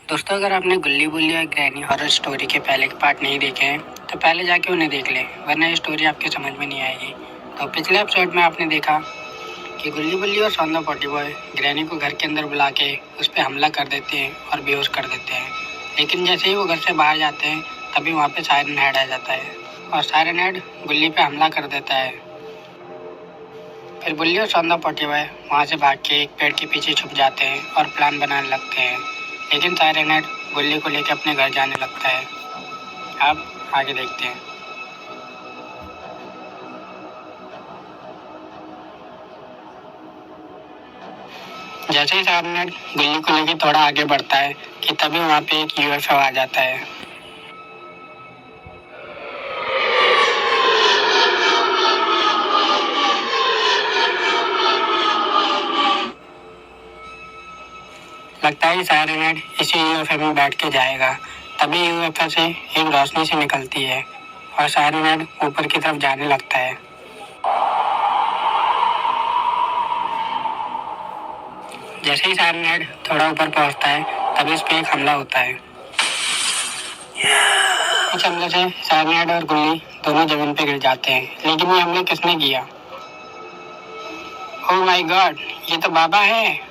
दोस्तों, अगर आपने गुल्ली बुल्ली और ग्रैनी हॉरर स्टोरी के पहले के पार्ट नहीं देखे हैं तो पहले जाके उन्हें देख लें, वरना ये स्टोरी आपके समझ में नहीं आएगी। तो पिछले एपिसोड में आपने देखा कि गुल्ली बुल्ली और सौंदा पॉटी बॉय ग्रैनी को घर के अंदर बुला के उस पर हमला कर देते हैं और बेहोश कर देते हैं। लेकिन जैसे ही वो घर से बाहर जाते हैं तभी वहाँ पे सायरन हेड आ जाता है और सायरन हेड गुल्ली पे हमला कर देता है। फिर बुल्ली और सौंदा पॉटी बॉय वहाँ से भाग के एक पेड़ के पीछे छुप जाते हैं और प्लान बनाने लगते हैं। लेकिन सायरन हेड गुल्ली को लेकर अपने घर जाने लगता है। अब आगे देखते हैं। जैसे ही सायरन हेड गुल्ली को लेकर थोड़ा आगे बढ़ता है कि तभी वहाँ पे एक यूएफओ आ जाता है। लगता है सायरन हेड इसी यूएफओ में बैठ के जाएगा। तभी यूएफओ से एक रोशनी से निकलती है और सायरन हेड ऊपर की तरफ जाने लगता है। जैसे ही सायरन हेड थोड़ा ऊपर पहुंचता है तभी इस पे एक हमला होता है। इस हमले से सायरन हेड और गुल्ली दोनों जमीन पे गिर जाते हैं। लेकिन ये हमले किसने किया? ओह माय गॉड, ये तो बाबा है।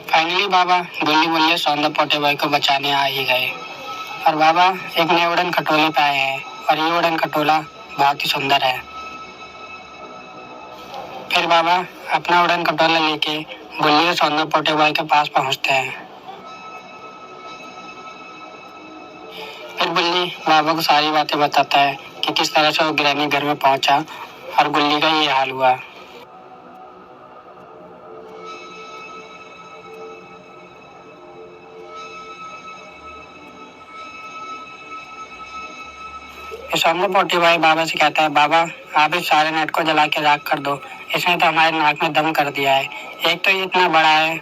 फाइनली बाबा गुल्ली बुल्ली सौंदा पॉटी बॉय को बचाने आ ही गए और बाबा एक नए उड़न खटोले पे आए हैं और ये उड़न खटोला बहुत ही सुंदर है। फिर बाबा अपना उड़न खटोला लेके गुल्ली और सौंदा पॉटी बॉय के पास पहुंचते हैं। फिर बुल्ली बाबा को सारी बातें बताता है कि किस तरह से वो ग्रैनी घर में पहुंचा और गुल्ली का ये हाल हुआ। सौंदा पॉटी बॉय बाबा से कहता है, बाबा आप इस सारे नेट को जला के राख कर दो। इसने तो हमारे नाक में दम कर दिया है। एक तो ये इतना बड़ा है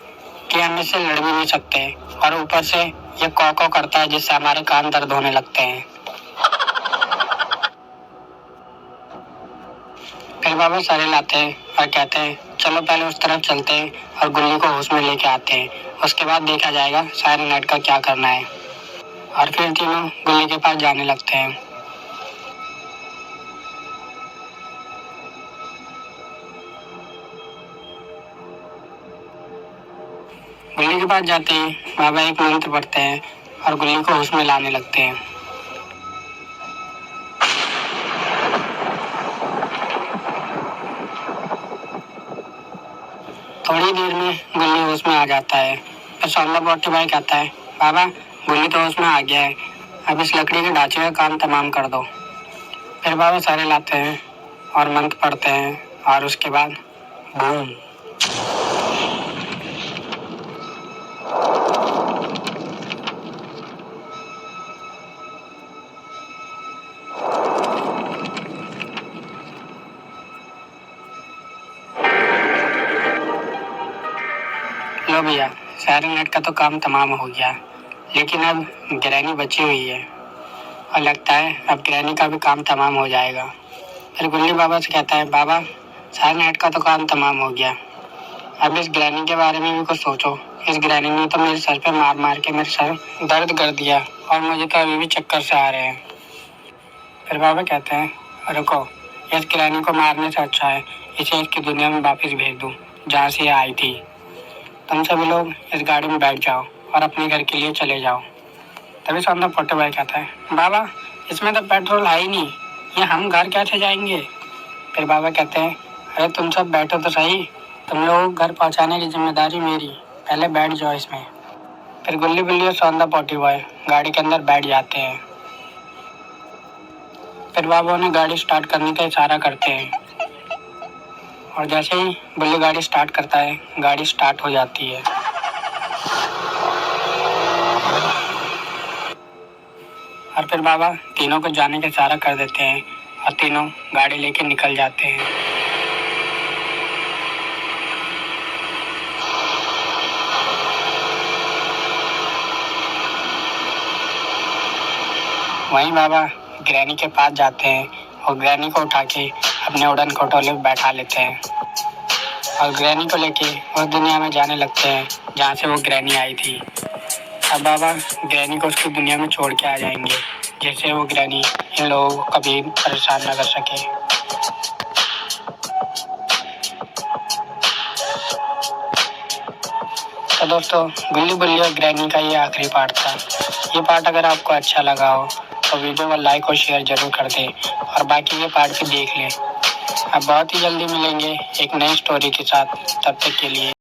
कि हम इससे लड़ भी नहीं सकते और ऊपर से ये कौ कौ करता है जिससे हमारे कान दर्द होने लगते हैं। फिर बाबा सारे लाते हैं और कहते हैं, चलो पहले उस तरफ चलते हैं और गुल्ली को होश में लेके आते हैं। उसके बाद देखा जाएगा सारे नेट का क्या करना है। और फिर तीनों गुल्ली के पास जाने लगते हैं। गुल्ली के पास जाते ही बाबा एक मंत्र पढ़ते हैं और गुल्ली को होश में लाने लगते हैं। थोड़ी देर में गुल्ली होश में आ जाता है। फिर सौंदा पॉटी बॉय कहता है, बाबा गुल्ली तो होश में आ गया है, अब इस लकड़ी के ढांचे का काम तमाम कर दो। फिर बाबा सारे लाते हैं और मंत्र पढ़ते हैं और उसके बाद बूम। लो भैया, सायरन हेड का तो काम तमाम हो गया, लेकिन अब ग्रैनी बची हुई है और लगता है अब ग्रैनी का भी काम तमाम हो जाएगा। फिर गुल्ली बाबा से कहता है, बाबा सायरन हेड का तो काम तमाम हो गया, अब इस ग्रैनी के बारे में भी कुछ सोचो। इस ग्रैनी ने तो मेरे सर पे मार मार के मेरे सर दर्द कर दिया और मुझे तो अभी भी चक्कर से आ रहे हैं। फिर बाबा कहते हैं, रुको, इस ग्रैनी को मारने से अच्छा है इसे इसकी दुनिया में वापस भेज दूं जहाँ से ये आई थी। तुम सभी लोग इस गाड़ी में बैठ जाओ और अपने घर के लिए चले जाओ। तभी सौंदा पॉटी बॉय कहता है, बाबा इसमें तो पेट्रोल है ही नहीं, ये हम घर कैसे जाएंगे? फिर बाबा कहते हैं, अरे तुम सब बैठो तो सही, तुम लोगों को घर पहुंचाने की जिम्मेदारी मेरी, पहले बैठ जाओ इसमें। फिर गुल्ली बिल्ली और सौंदा पॉटी बॉय गाड़ी के अंदर बैठ जाते हैं। फिर बाबा उन्हें गाड़ी स्टार्ट करने का इशारा करते हैं और जैसे ही बुल्ली गाड़ी स्टार्ट करता है गाड़ी स्टार्ट हो जाती है। और फिर बाबा तीनों को जाने का इशारा कर देते हैं और तीनों गाड़ी लेके निकल जाते हैं। वहीं बाबा ग्रैनी के पास जाते हैं और ग्रैनी को उठा के अपने उड़न खटोले में बैठा लेते हैं और ग्रैनी को लेके उस दुनिया में जाने लगते हैं जहाँ से वो ग्रैनी आई थी। अब बाबा ग्रैनी को उसकी दुनिया में छोड़ के आ जाएंगे, जिससे वो ग्रैनी इन लोगों को कभी परेशान न कर सके। तो दोस्तों, गुल्ली बुल्ली और ग्रैनी का ये आखिरी पार्ट था। ये पार्ट अगर आपको अच्छा लगा हो तो वीडियो को लाइक और शेयर जरूर कर दें और बाकी के पार्ट भी देख लें। अब बहुत ही जल्दी मिलेंगे एक नई स्टोरी के साथ, तब तक के लिए।